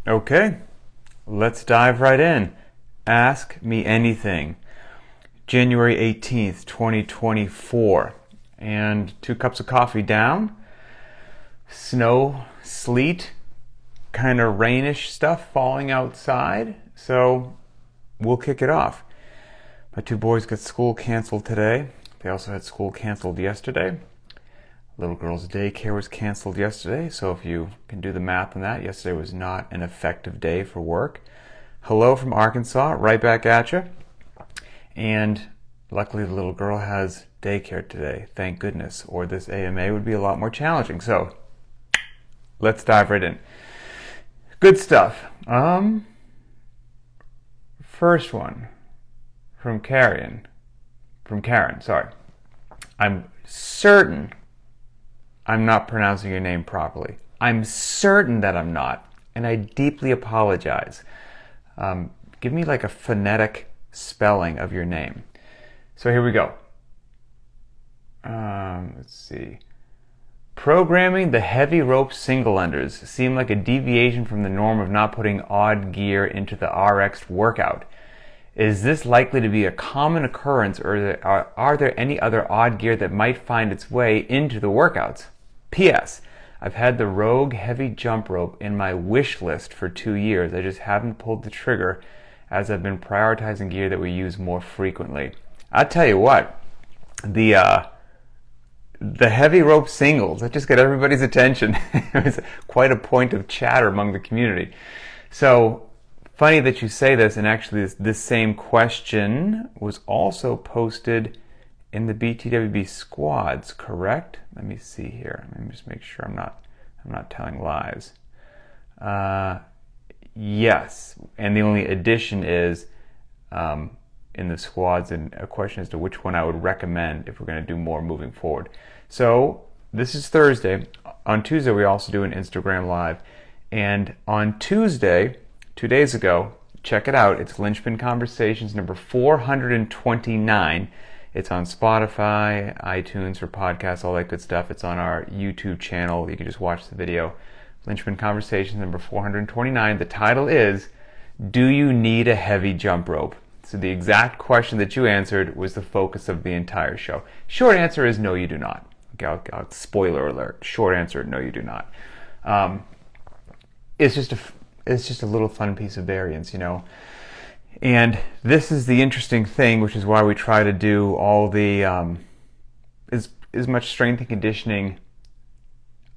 Okay, let's dive right in. Ask me anything. January 18th, 2024. And 2 cups of coffee down. Snow, sleet, kind of rainish stuff falling outside. So we'll kick it off. My 2 boys got school canceled today. They also had school canceled yesterday. Little girl's daycare was canceled yesterday, so if you can do the math on that, yesterday was not an effective day for work. Hello from Arkansas, right back at you. And luckily the little girl has daycare today, thank goodness, or this AMA would be a lot more challenging. So let's dive right in. Good stuff. First one from Karen, sorry. I'm certain I'm not pronouncing your name properly. I'm certain that I'm not, and I deeply apologize. Give me like a phonetic spelling of your name. So here we go. Let's see. Programming the heavy rope single unders seemed like a deviation from the norm of not putting odd gear into the RX workout. Is this likely to be a common occurrence, or are there any other odd gear that might find its way into the workouts? P.S. I've had the Rogue heavy jump rope in my wish list for 2 years. I just haven't pulled the trigger as I've been prioritizing gear that we use more frequently. I'll tell you what, the heavy rope singles, that just got everybody's attention. It was quite a point of chatter among the community. So funny that you say this, and actually this same question was also posted in the BTWB squads, correct? Let me see here. Let me just make sure I'm not telling lies. Yes, and the only addition is in the squads, and a question as to which one I would recommend if we're going to do more moving forward. So this is Thursday. On Tuesday we also do an Instagram live, and on Tuesday, 2 days ago, check it out. It's Linchpin Conversations number 429. It's on Spotify, iTunes for podcasts, all that good stuff. It's on our YouTube channel. You can just watch the video. Linchpin Conversations number 429. The title is, Do You Need a Heavy Jump Rope? So the exact question that you answered was the focus of the entire show. Short answer is no, you do not. Okay, spoiler alert. Short answer, no, you do not. It's just a little fun piece of variance, you know. And this is the interesting thing, which is why we try to do all the as much strength and conditioning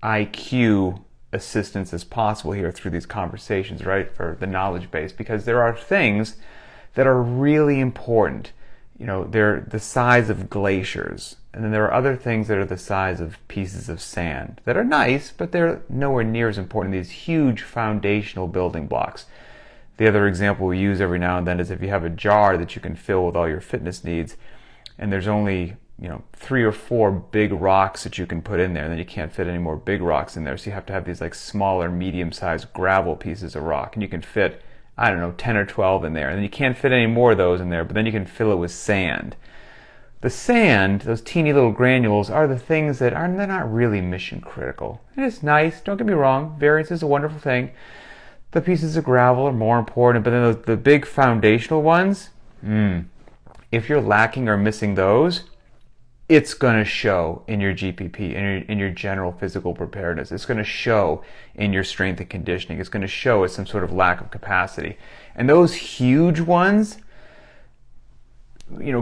IQ assistance as possible here through these conversations, right? For the knowledge base, because there are things that are really important. You know, they're the size of glaciers, and then there are other things that are the size of pieces of sand that are nice, but they're nowhere near as important. These huge foundational building blocks. The other example we use every now and then is if you have a jar that you can fill with all your fitness needs, and there's only 3 or 4 big rocks that you can put in there, and then you can't fit any more big rocks in there, so you have to have these like smaller, medium-sized gravel pieces of rock, and you can fit 10 or 12 in there, and then you can't fit any more of those in there, but then you can fill it with sand. The sand, those teeny little granules, are the things that they're not really mission critical. And it's nice, don't get me wrong, variance is a wonderful thing. The pieces of gravel are more important, but then the big foundational ones, if you're lacking or missing those, it's going to show in your GPP, in your general physical preparedness. It's going to show in your strength and conditioning. It's going to show as some sort of lack of capacity. And those huge ones,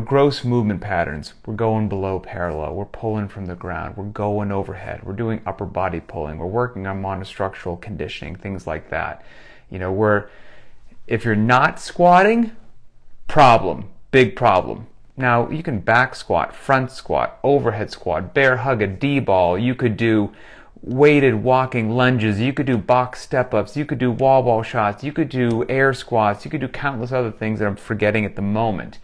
gross movement patterns. We're going below parallel. We're pulling from the ground. We're going overhead. We're doing upper body pulling. We're working on monostructural conditioning, things like that. If you're not squatting, big problem. Now, you can back squat, front squat, overhead squat, bear hug a D-ball. You could do weighted walking lunges. You could do box step-ups. You could do wall ball shots. You could do air squats. You could do countless other things that I'm forgetting at the moment.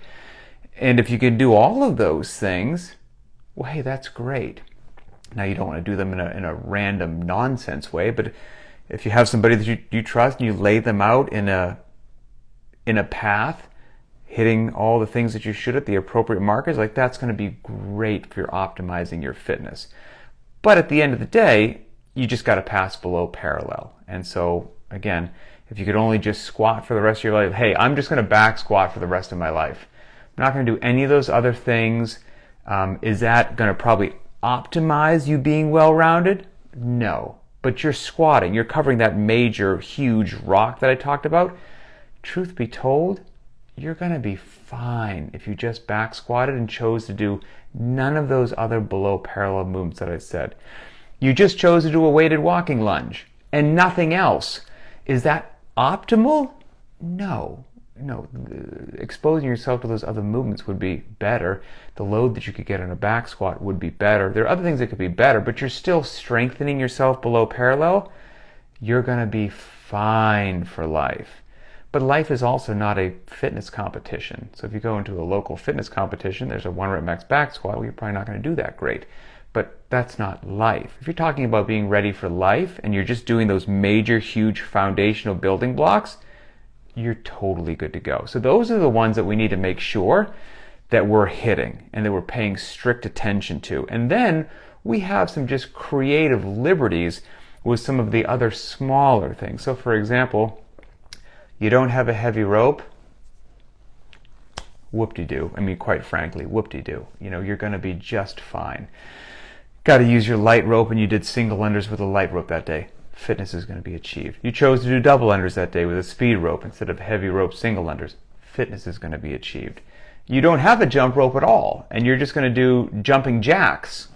And if you can do all of those things, well, hey, that's great. Now, you don't want to do them in a random nonsense way, but if you have somebody that you trust and you lay them out in a path, hitting all the things that you should at the appropriate markers, like that's going to be great for optimizing your fitness. But at the end of the day, you just got to pass below parallel. And so, again, If you could only just squat for the rest of your life, hey, I'm just going to back squat for the rest of my life. I'm not going to do any of those other things. Is that going to probably optimize you being well-rounded? No. But you're squatting. You're covering that major, huge rock that I talked about. Truth be told, you're going to be fine if you just back squatted and chose to do none of those other below parallel movements that I said. You just chose to do a weighted walking lunge and nothing else. Is that optimal? No. Exposing yourself to those other movements would be better. The load that you could get on a back squat would be better. There are other things that could be better, but you're still strengthening yourself below parallel. You're going to be fine for life. But life is also not a fitness competition. So if you go into a local fitness competition, there's a 1 rep max back squat, well, you're probably not going to do that great. But that's not life. If you're talking about being ready for life and you're just doing those major, huge foundational building blocks, you're totally good to go. So those are the ones that we need to make sure that we're hitting and that we're paying strict attention to. And then we have some just creative liberties with some of the other smaller things. So for example, you don't have a heavy rope, whoop-de-doo. I mean, quite frankly, whoop-de-doo. You're going to be just fine. Got to use your light rope and you did single unders with a light rope that day. Fitness is going to be achieved. You chose to do double unders that day with a speed rope instead of heavy rope single unders. Fitness is going to be achieved. You don't have a jump rope at all and you're just going to do jumping jacks.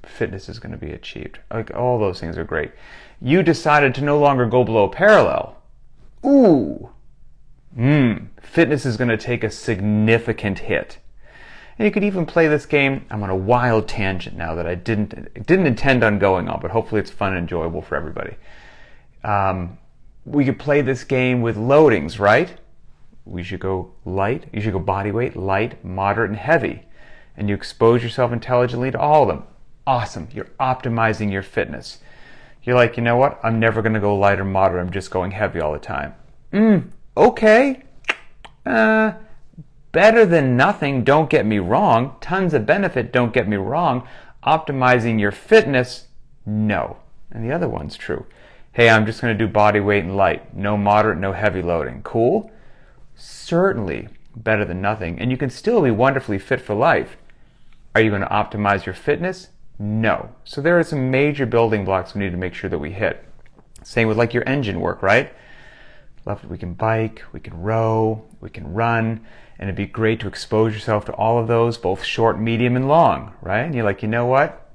Fitness is going to be achieved. Like, all those things are great. You decided to no longer go below parallel. Fitness is going to take a significant hit. And you could even play this game. I'm on a wild tangent now that I didn't intend on going on, but hopefully it's fun and enjoyable for everybody. We could play this game with loadings, right? We should go light. You should go body weight, light, moderate, and heavy. And you expose yourself intelligently to all of them. Awesome. You're optimizing your fitness. You're like, you know what? I'm never going to go light or moderate. I'm just going heavy all the time. Okay. Better than nothing, don't get me wrong. Tons of benefit, don't get me wrong. Optimizing your fitness, no. And the other one's true. Hey, I'm just going to do body weight and light. No moderate, no heavy loading. Cool? Certainly better than nothing. And you can still be wonderfully fit for life. Are you going to optimize your fitness? No. So there are some major building blocks we need to make sure that we hit. Same with like your engine work, right? We can bike, we can row, we can run, and it'd be great to expose yourself to all of those, both short, medium, and long, right? And you're like, you know what?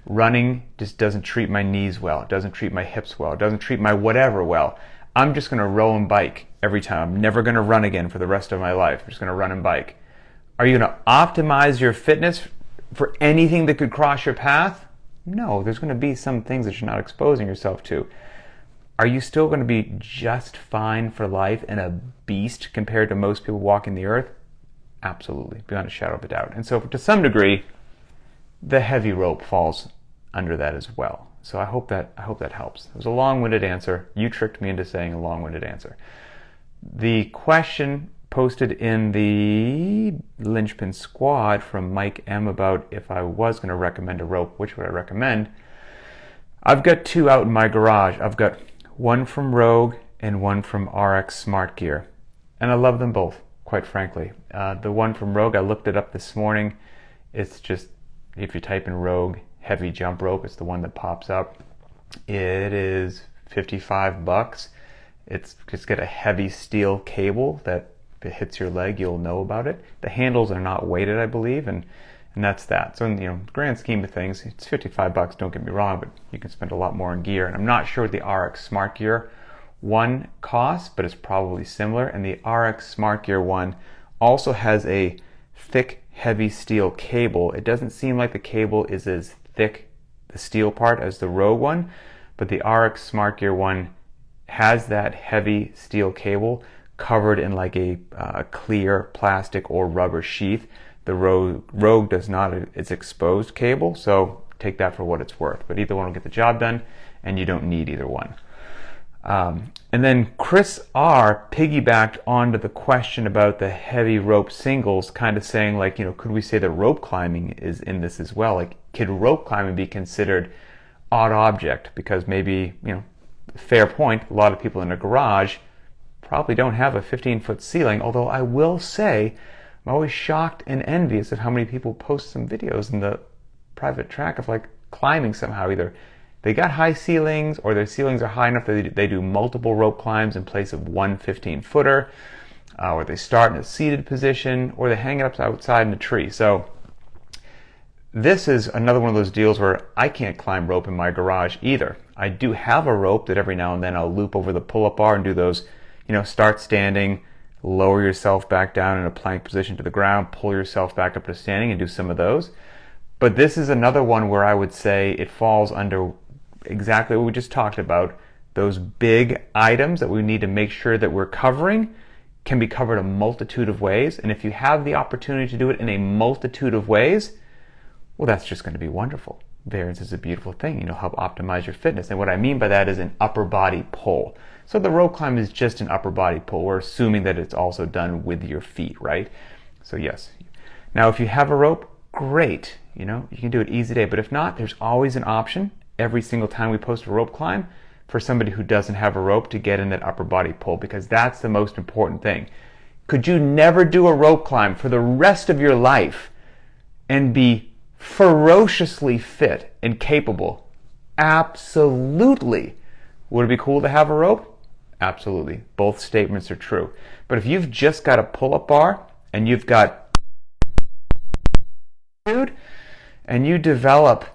Running just doesn't treat my knees well. It doesn't treat my hips well. It doesn't treat my whatever well. I'm just going to row and bike every time. I'm never going to run again for the rest of my life. I'm just going to run and bike. Are you going to optimize your fitness for anything that could cross your path? No, there's going to be some things that you're not exposing yourself to. Are you still going to be just fine for life and a beast compared to most people walking the earth? Absolutely, beyond a shadow of a doubt. And so to some degree, the heavy rope falls under that as well. So I hope that helps. It was a long-winded answer. You tricked me into saying a long-winded answer. The question posted in the Linchpin Squad from Mike M about if I was going to recommend a rope, which would I recommend? I've got two out in my garage. I've got one from Rogue and one from RX Smart Gear. And I love them both, quite frankly. The one from Rogue, I looked it up this morning. It's just, if you type in Rogue heavy jump rope, it's the one that pops up. It is $55. It's just got a heavy steel cable that if it hits your leg, you'll know about it. The handles are not weighted, I believe, and that's that. So in the grand scheme of things, it's $55, don't get me wrong, but you can spend a lot more on gear. And I'm not sure what the RX Smart Gear one costs, but it's probably similar. And the RX Smart Gear one also has a thick, heavy steel cable. It doesn't seem like the cable is as thick, the steel part, as the Rogue one, but the RX Smart Gear one has that heavy steel cable covered in like a clear plastic or rubber sheath. The Rogue does not. It's exposed cable, so take that for what it's worth. But either one will get the job done, and you don't need either one. And then Chris R. piggybacked onto the question about the heavy rope singles, kind of saying like, could we say that rope climbing is in this as well? Like, could rope climbing be considered odd object? Because maybe, fair point, a lot of people in a garage probably don't have a 15-foot ceiling, although I will say I'm always shocked and envious of how many people post some videos in the private track of like climbing somehow. Either they got high ceilings or their ceilings are high enough that they do multiple rope climbs in place of one 15-footer, or they start in a seated position, or they hang it up outside in a tree. So this is another one of those deals where I can't climb rope in my garage either. I do have a rope that every now and then I'll loop over the pull-up bar and do those, start standing, lower yourself back down in a plank position to the ground, pull yourself back up to standing and do some of those. But this is another one where I would say it falls under exactly what we just talked about. Those big items that we need to make sure that we're covering can be covered a multitude of ways. And if you have the opportunity to do it in a multitude of ways, well, that's just going to be wonderful. Variance is a beautiful thing. Help optimize your fitness. And what I mean by that is an upper body pull. So the rope climb is just an upper body pull. We're assuming that it's also done with your feet, right? So yes. Now, if you have a rope, great. You can do it easy day. But if not, there's always an option every single time we post a rope climb for somebody who doesn't have a rope to get in that upper body pull, because that's the most important thing. Could you never do a rope climb for the rest of your life and be ferociously fit and capable? Absolutely. Would it be cool to have a rope? Absolutely. Both statements are true. But if you've just got a pull-up bar and you've got and you develop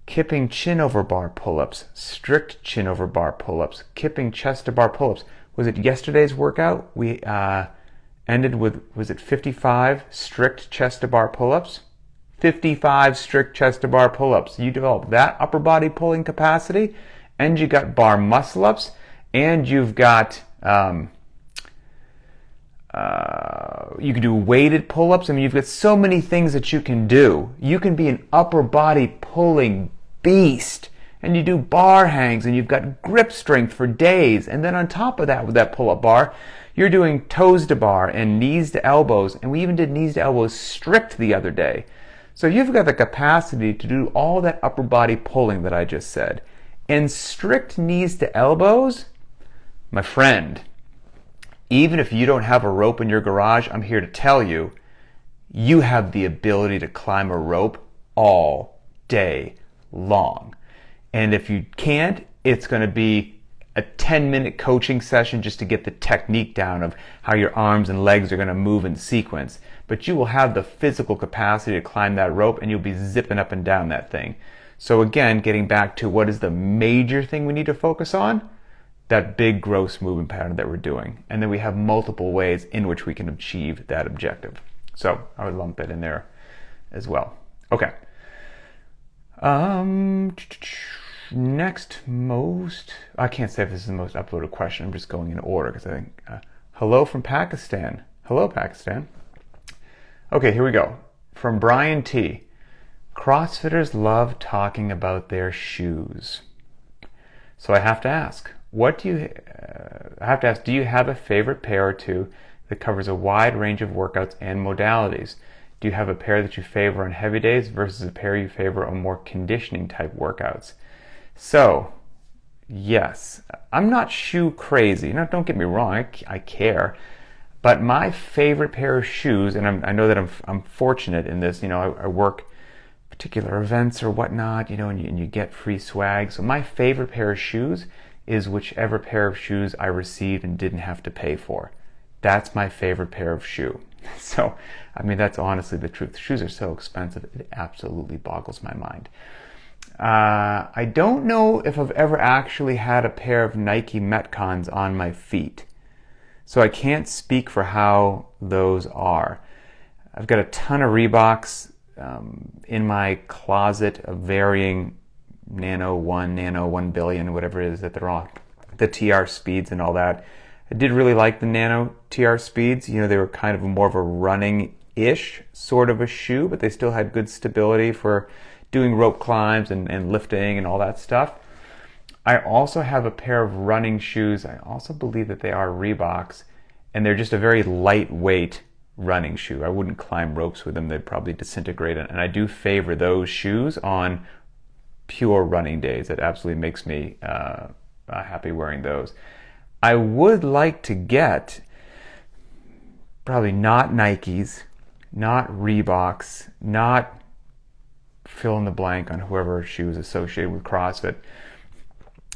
kipping chin over bar pull-ups, strict chin over bar pull-ups, kipping chest to bar pull-ups. Was it yesterday's workout? We ended with, was it 55 strict chest to bar pull-ups? 55 strict chest to bar pull-ups. You develop that upper body pulling capacity, and you got bar muscle ups, and you've got you can do weighted pull-ups. I mean, you've got so many things that you can do. You can be an upper body pulling beast, and you do bar hangs, and you've got grip strength for days. And then on top of that, with that pull-up bar, you're doing toes to bar and knees to elbows, and we even did knees to elbows strict the other day. So you've got the capacity to do all that upper body pulling that I just said. And strict knees to elbows, my friend, even if you don't have a rope in your garage, I'm here to tell you, you have the ability to climb a rope all day long. And if you can't, it's going to be a 10-minute coaching session just to get the technique down of how your arms and legs are going to move in sequence. But you will have the physical capacity to climb that rope, and you'll be zipping up and down that thing. So again, getting back to what is the major thing we need to focus on? That big gross movement pattern that we're doing. And then we have multiple ways in which we can achieve that objective. So I would lump it in there as well. Okay. Next most, I can't say if this is the most uploaded question. I'm just going in order because I think, hello from Pakistan. Hello, Pakistan. Okay, here we go. From Brian T. CrossFitters love talking about their shoes. So I have to ask, do you have a favorite pair or two that covers a wide range of workouts and modalities? Do you have a pair that you favor on heavy days versus a pair you favor on more conditioning type workouts? So, yes, I'm not shoe crazy. Don't get me wrong, I care. But my favorite pair of shoes, and I know that I'm fortunate in this, I work particular events or whatnot, and you get free swag. So my favorite pair of shoes is whichever pair of shoes I received and didn't have to pay for. That's my favorite pair of shoe. So, that's honestly the truth. Shoes are so expensive, it absolutely boggles my mind. I don't know if I've ever actually had a pair of Nike Metcons on my feet. So I can't speak for how those are. I've got a ton of Reeboks in my closet of varying Nano 1 billion, whatever it is that they're on, the TR speeds and all that. I did really like the Nano TR speeds. They were kind of more of a running-ish sort of a shoe, but they still had good stability for doing rope climbs and lifting and all that stuff. I also have a pair of running shoes. I also believe that they are Reeboks, and they're just a very lightweight running shoe. I wouldn't climb ropes with them. They'd probably disintegrate. And I do favor those shoes on pure running days. It absolutely makes me happy wearing those. I would like to get probably not Nikes, not Reeboks, not fill in the blank on whoever shoe is associated with CrossFit,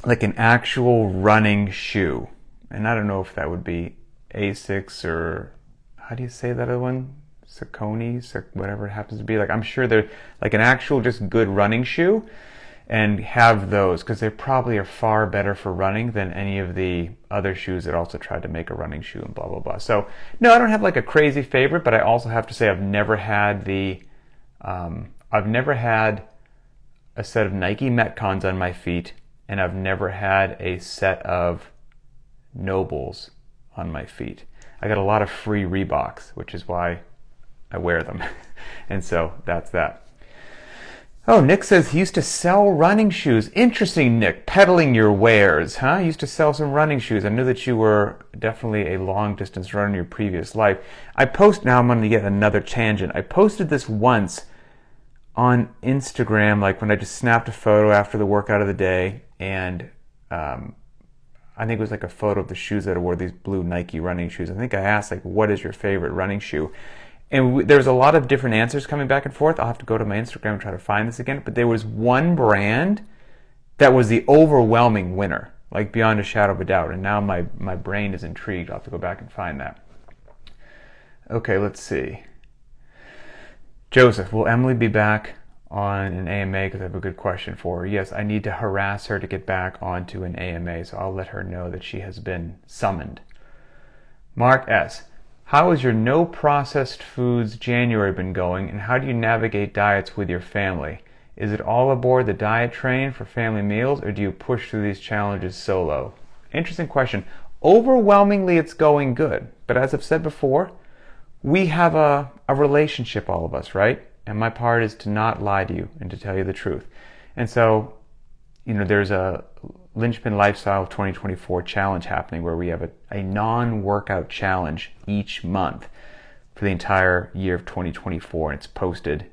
like an actual running shoe. And I don't know if that would be Asics or, how do you say that other one? Saucony, whatever it happens to be. Like, I'm sure they're like an actual just good running shoe, and have those, because they probably are far better for running than any of the other shoes that also tried to make a running shoe and blah blah blah. So no, I don't have like a crazy favorite, but I also have to say I've never had a set of Nike Metcons on my feet, and I've never had a set of Nobles on my feet. I got a lot of free Reeboks, which is why I wear them. And so that's that. Oh, Nick says he used to sell running shoes. Interesting, Nick. Peddling your wares, huh? You used to sell some running shoes. I knew that you were definitely a long-distance runner in your previous life. Now I'm going to get another tangent. I posted this once on Instagram, like when I just snapped a photo after the workout of the day, and I think it was like a photo of the shoes that I wore, these blue Nike running shoes. I think I asked, like, what is your favorite running shoe? And there's a lot of different answers coming back and forth. I'll have to go to my Instagram and try to find this again. But there was one brand that was the overwhelming winner, like beyond a shadow of a doubt. And now my brain is intrigued. I'll have to go back and find that. Okay, let's see. Joseph, will Emily be back on an AMA? Because I have a good question for her. Yes, I need to harass her to get back onto an AMA. So I'll let her know that she has been summoned. Mark S. How has your no processed foods January been going, and how do you navigate diets with your family? Is it all aboard the diet train for family meals, or do you push through these challenges solo? Interesting question. Overwhelmingly, it's going good. But as I've said before, we have a relationship, all of us, right? And my part is to not lie to you and to tell you the truth. And so, there's a Linchpin Lifestyle 2024 challenge happening where we have a non-workout challenge each month for the entire year of 2024, and it's posted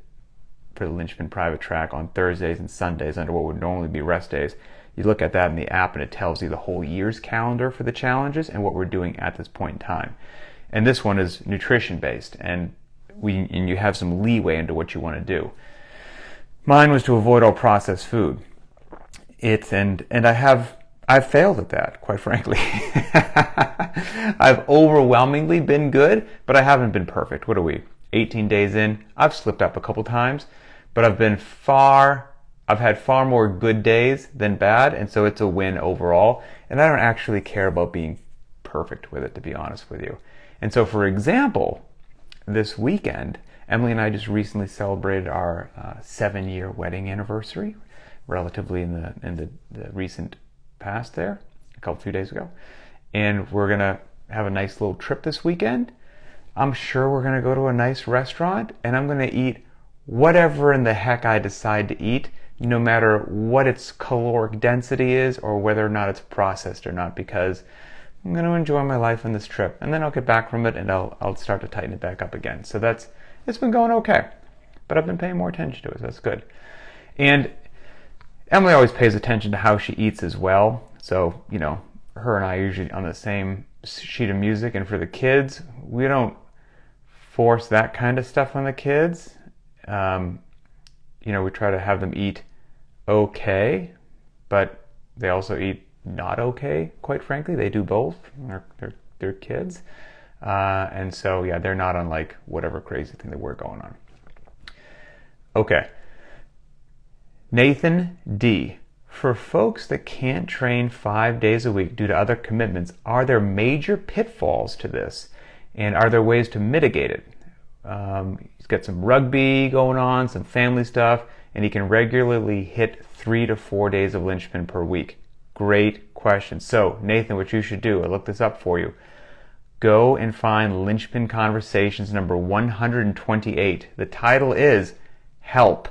for the Linchpin private track on Thursdays and Sundays under what would normally be rest days. You look at that in the app and it tells you the whole year's calendar for the challenges and what we're doing at this point in time. And this one is nutrition based, and you have some leeway into what you want to do. Mine was to avoid all processed food. I've failed at that, quite frankly. I've overwhelmingly been good, but I haven't been perfect. What are we, 18 days in? I've slipped up a couple times, but I've had far more good days than bad, and so it's a win overall. And I don't actually care about being perfect with it, to be honest with you. And so, for example, this weekend, Emily and I just recently celebrated our 7-year wedding anniversary, relatively in the recent past there, a few days ago. And we're going to have a nice little trip this weekend. I'm sure we're going to go to a nice restaurant, and I'm going to eat whatever in the heck I decide to eat, no matter what its caloric density is or whether or not it's processed or not, because I'm going to enjoy my life on this trip. And then I'll get back from it and I'll start to tighten it back up again. So it's been going okay, but I've been paying more attention to it, so that's good. And Emily always pays attention to how she eats as well. So, her and I are usually on the same sheet of music. And for the kids, we don't force that kind of stuff on the kids. We try to have them eat okay, but they also eat not okay, quite frankly. They do both. They're kids. And so, yeah, they're not on like whatever crazy thing that we're going on. Okay. Nathan D. For folks that can't train 5 days a week due to other commitments, are there major pitfalls to this? And are there ways to mitigate it? He's got some rugby going on, some family stuff, and he can regularly hit 3 to 4 days of Linchpin per week. Great question. So, Nathan, what you should do, I looked this up for you. Go and find Linchpin Conversations number 128. The title is Help.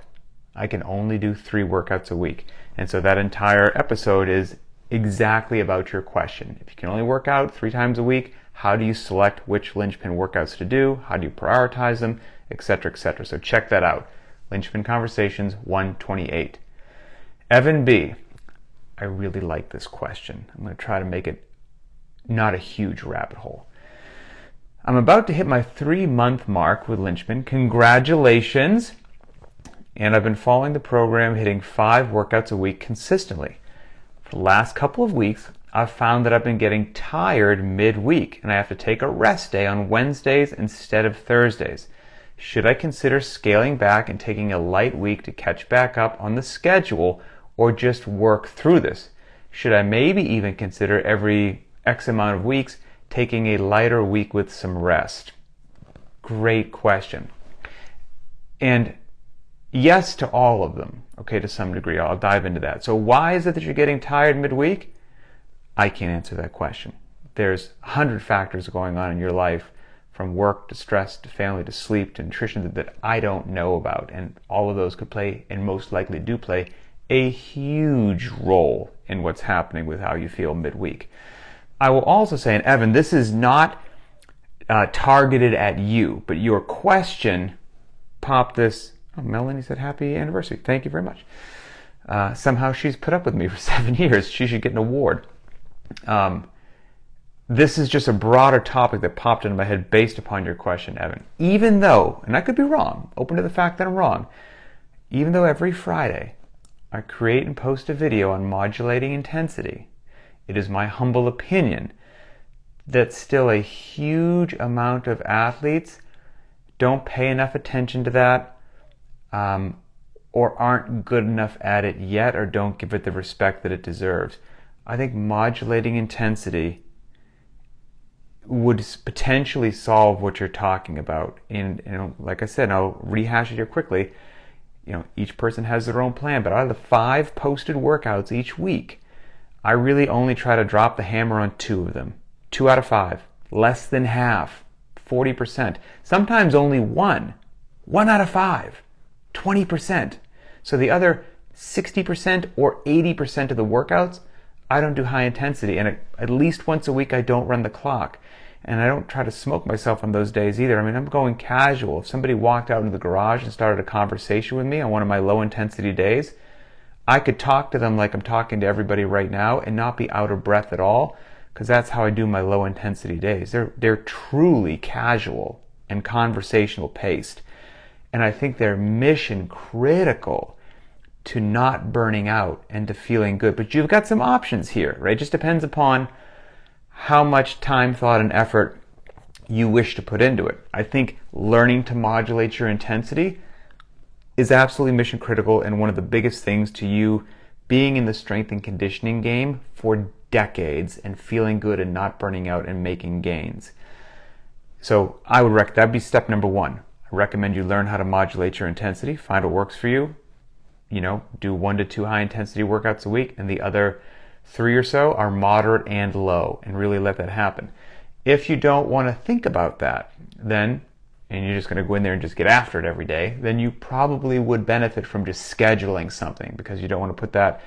I can only do 3 workouts a week. And so that entire episode is exactly about your question. If you can only work out 3 times a week, how do you select which Linchpin workouts to do? How do you prioritize them? Etc., etc. So check that out. Linchpin Conversations 128. Evan B. I I really like this question. I'm going to try to make it not a huge rabbit hole. I'm about to hit my 3-month mark with Linchpin. Congratulations! And I've been following the program, hitting 5 workouts a week consistently. For the last couple of weeks, I've found that I've been getting tired midweek, and I have to take a rest day on Wednesdays instead of Thursdays. Should I consider scaling back and taking a light week to catch back up on the schedule, or just work through this? Should I maybe even consider every X amount of weeks taking a lighter week with some rest? Great question. And yes to all of them, okay, to some degree. I'll dive into that. So why is it that you're getting tired midweek? I can't answer that question. There's 100 factors going on in your life, from work to stress to family to sleep to nutrition, that I don't know about. And all of those could play, and most likely do play, a huge role in what's happening with how you feel midweek. I will also say, and Evan, this is not targeted at you, but your question popped this. Oh, Melanie said happy anniversary. Thank you very much. Somehow she's put up with me for 7 years. She should get an award. This is just a broader topic that popped into my head based upon your question, Evan. Even though, and I could be wrong, open to the fact that I'm wrong, even though every Friday I create and post a video on modulating intensity, it is my humble opinion that still a huge amount of athletes don't pay enough attention to that, or aren't good enough at it yet, or don't give it the respect that it deserves. I think modulating intensity would potentially solve what you're talking about. And like I said, and I'll rehash it here quickly, each person has their own plan, but out of the 5 posted workouts each week, I really only try to drop the hammer on 2 of them. 2 out of 5, less than half, 40%. Sometimes only 1 out of 5, 20%. So the other 60% or 80% of the workouts, I don't do high intensity, and at least once a week I don't run the clock. And I don't try to smoke myself on those days either. I mean, I'm going casual. If somebody walked out into the garage and started a conversation with me on one of my low intensity days, I could talk to them like I'm talking to everybody right now and not be out of breath at all, because that's how I do my low intensity days. They're truly casual and conversational paced. And I think they're mission critical to not burning out and to feeling good. But you've got some options here, right? It just depends upon how much time, thought, and effort you wish to put into it. I think learning to modulate your intensity is absolutely mission critical, and one of the biggest things to you being in the strength and conditioning game for decades and feeling good and not burning out and making gains. So I would recommend that'd be step number 1. I recommend you learn how to modulate your intensity, find what works for you. Do 1 to 2 high intensity workouts a week, and the other 3 or so are moderate and low, and really let that happen. If you don't want to think about that, then, and you're just going to go in there and just get after it every day, then you probably would benefit from just scheduling something, because you don't want to put that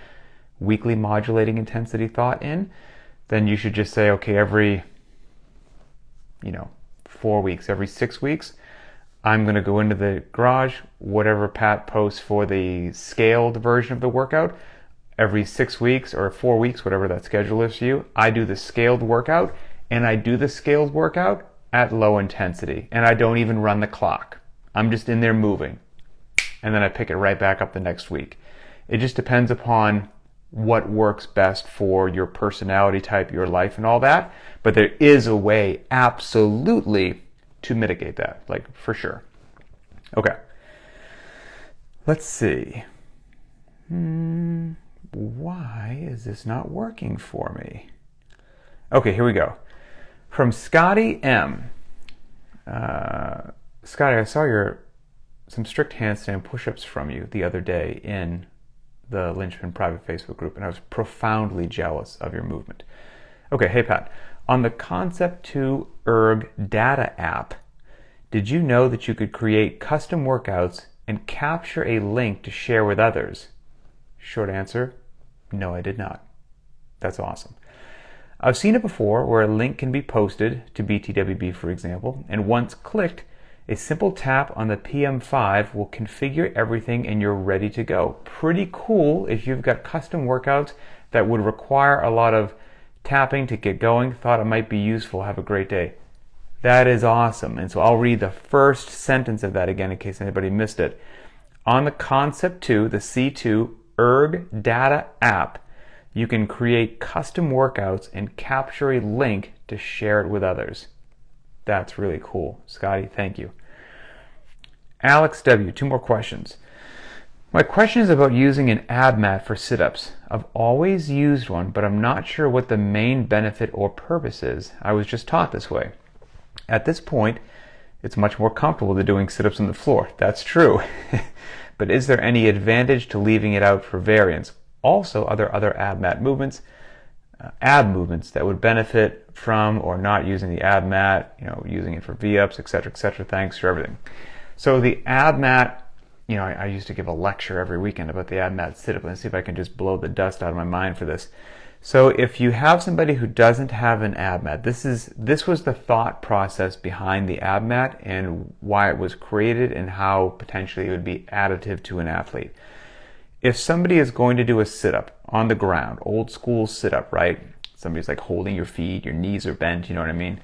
weekly modulating intensity thought in. Then you should just say, okay, every 4 weeks, every 6 weeks, I'm going to go into the garage, whatever Pat posts for the scaled version of the workout, every 6 weeks or 4 weeks, whatever that schedule is for you, I do the scaled workout, and I do the scaled workout at low intensity, and I don't even run the clock. I'm just in there moving, and then I pick it right back up the next week. It just depends upon what works best for your personality type, your life, and all that, but there is a way, absolutely, to mitigate that, like for sure. Okay, let's see. Why is this not working for me? Okay, here we go. From Scotty M. Scotty, I saw some strict handstand push-ups from you the other day in the Linchpin private Facebook group, and I was profoundly jealous of your movement. Okay, hey Pat, on the Concept2 Erg data app, did you know that you could create custom workouts and capture a link to share with others? Short answer, no, I did not. That's awesome. I've seen it before where a link can be posted to BTWB, for example, and once clicked, a simple tap on the PM5 will configure everything and you're ready to go. Pretty cool if you've got custom workouts that would require a lot of tapping to get going. Thought it might be useful. Have a great day. That is awesome. And so I'll read the first sentence of that again in case anybody missed it. On the Concept 2, the C2 Erg Data app, you can create custom workouts and capture a link to share it with others. That's really cool. Scotty, thank you. Alex W., 2 more questions. My question is about using an Abmat for sit-ups. I've always used one, but I'm not sure what the main benefit or purpose is. I was just taught this way. At this point, it's much more comfortable than doing sit-ups on the floor. That's true. But is there any advantage to leaving it out for variance? Also, are there other Abmat movements, ab movements that would benefit from or not using the Abmat, using it for V-ups, etc., etc.? Thanks for everything. So the Abmat, I used to give a lecture every weekend about the Abmat sit-up. Let's see if I can just blow the dust out of my mind for this. So if you have somebody who doesn't have an Abmat, this was the thought process behind the Abmat and why it was created and how potentially it would be additive to an athlete. If somebody is going to do a sit-up on the ground, old school sit-up, right? Somebody's like holding your feet, your knees are bent, you know what I mean?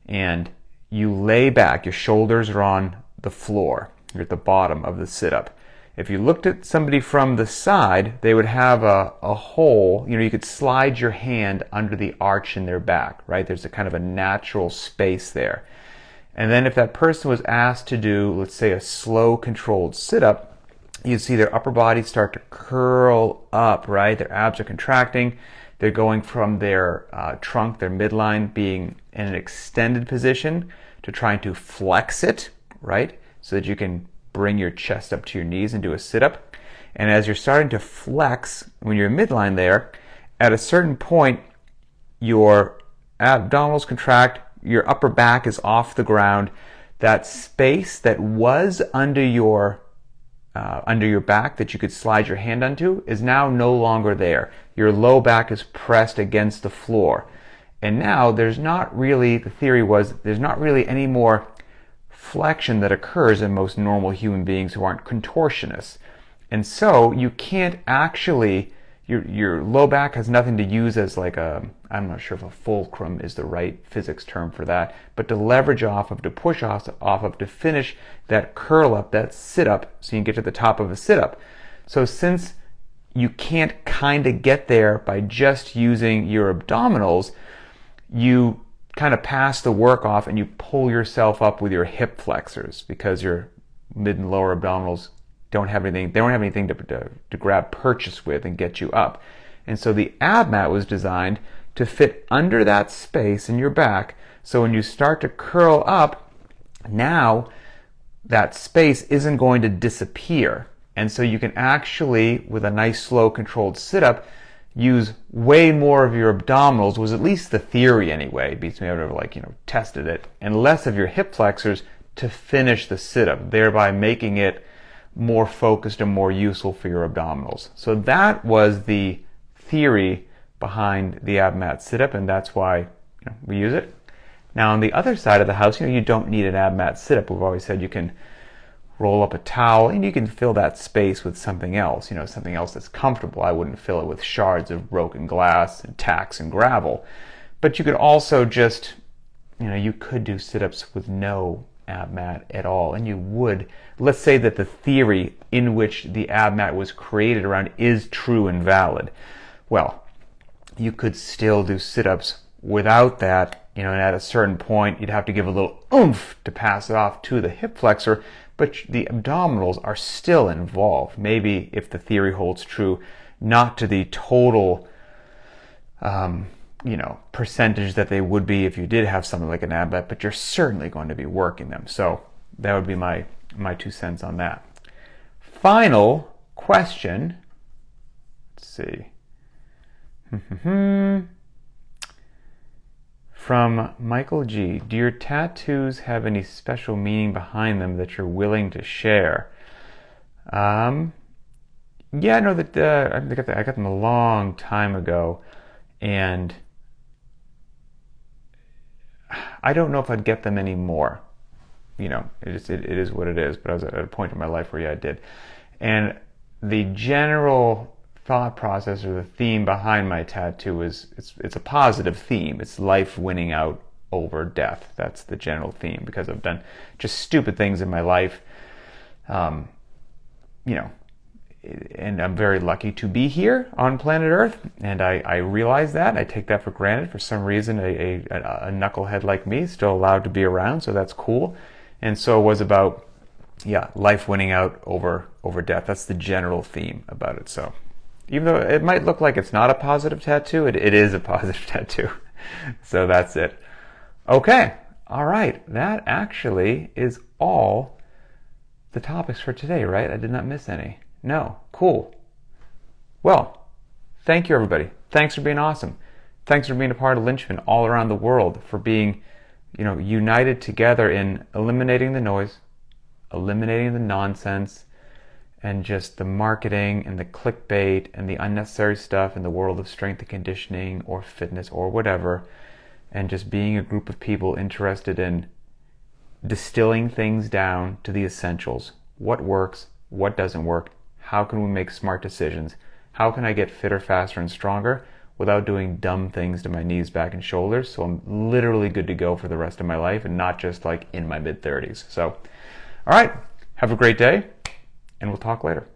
And you lay back, your shoulders are on the floor, you're at the bottom of the sit-up. If you looked at somebody from the side, they would have a hole, you could slide your hand under the arch in their back, right? There's a kind of a natural space there. And then if that person was asked to do, let's say, a slow controlled sit-up, you'd see their upper body start to curl up, right? Their abs are contracting. They're going from their trunk, their midline, being in an extended position to trying to flex it, right? So that you can bring your chest up to your knees and do a sit-up. And as you're starting to flex, when you're midline there, at a certain point, your abdominals contract, your upper back is off the ground. That space that was under your back that you could slide your hand onto is now no longer there. Your low back is pressed against the floor. And now there's not really any more flexion that occurs in most normal human beings who aren't contortionists. And so you can't actually, your low back has nothing to use as I'm not sure if a fulcrum is the right physics term for that, but to leverage off of, to push off of, to finish that curl up, that sit up, so you can get to the top of a sit up. So since you can't kind of get there by just using your abdominals, you kind of pass the work off and you pull yourself up with your hip flexors because your mid and lower abdominals don't have anything to grab purchase with and get you up. And so the Abmat was designed to fit under that space in your back, so when you start to curl up, now that space isn't going to disappear. And so you can actually, with a nice slow controlled sit-up, use way more of your abdominals, was at least the theory anyway, beats me ever tested it, and less of your hip flexors to finish the sit-up, thereby making it more focused and more useful for your abdominals. So that was the theory behind the Abmat sit-up, and that's why we use it. Now on the other side of the house, you don't need an Abmat sit-up. We've always said you can roll up a towel and you can fill that space with something else, something else that's comfortable. I wouldn't fill it with shards of broken glass and tacks and gravel. But you could also just, you could do sit-ups with no Abmat at all. And you would, let's say that the theory in which the Abmat was created around is true and valid. Well, you could still do sit-ups without that, and at a certain point you'd have to give a little oomph to pass it off to the hip flexor, but the abdominals are still involved. Maybe, if the theory holds true, not to the total percentage that they would be if you did have something like an Abmat, but you're certainly going to be working them. So that would be my 2 cents on that. Final question. Let's see. From Michael G. Do your tattoos have any special meaning behind them that you're willing to share? I got them a long time ago, and I don't know if I'd get them anymore. It is what it is. But I was at a point in my life where I did, and the general thought process or the theme behind my tattoo is it's a positive theme. It's life winning out over death. That's the general theme, because I've done just stupid things in my life, and I'm very lucky to be here on planet Earth, and I realize that. I take that for granted. For some reason, a knucklehead like me is still allowed to be around, so that's cool. And so it was about, life winning out over death. That's the general theme about it. So even though it might look like it's not a positive tattoo, it is a positive tattoo. So that's it. Okay. All right. That actually is all the topics for today, right? I did not miss any. No. Cool. Well, thank you, everybody. Thanks for being awesome. Thanks for being a part of Linchpin all around the world, for being, united together in eliminating the noise, eliminating the nonsense, and just the marketing and the clickbait and the unnecessary stuff in the world of strength and conditioning or fitness or whatever, and just being a group of people interested in distilling things down to the essentials. What works? What doesn't work? How can we make smart decisions? How can I get fitter, faster, and stronger without doing dumb things to my knees, back, and shoulders, so I'm literally good to go for the rest of my life and not just like in my mid-30s. So, all right, have a great day, and we'll talk later.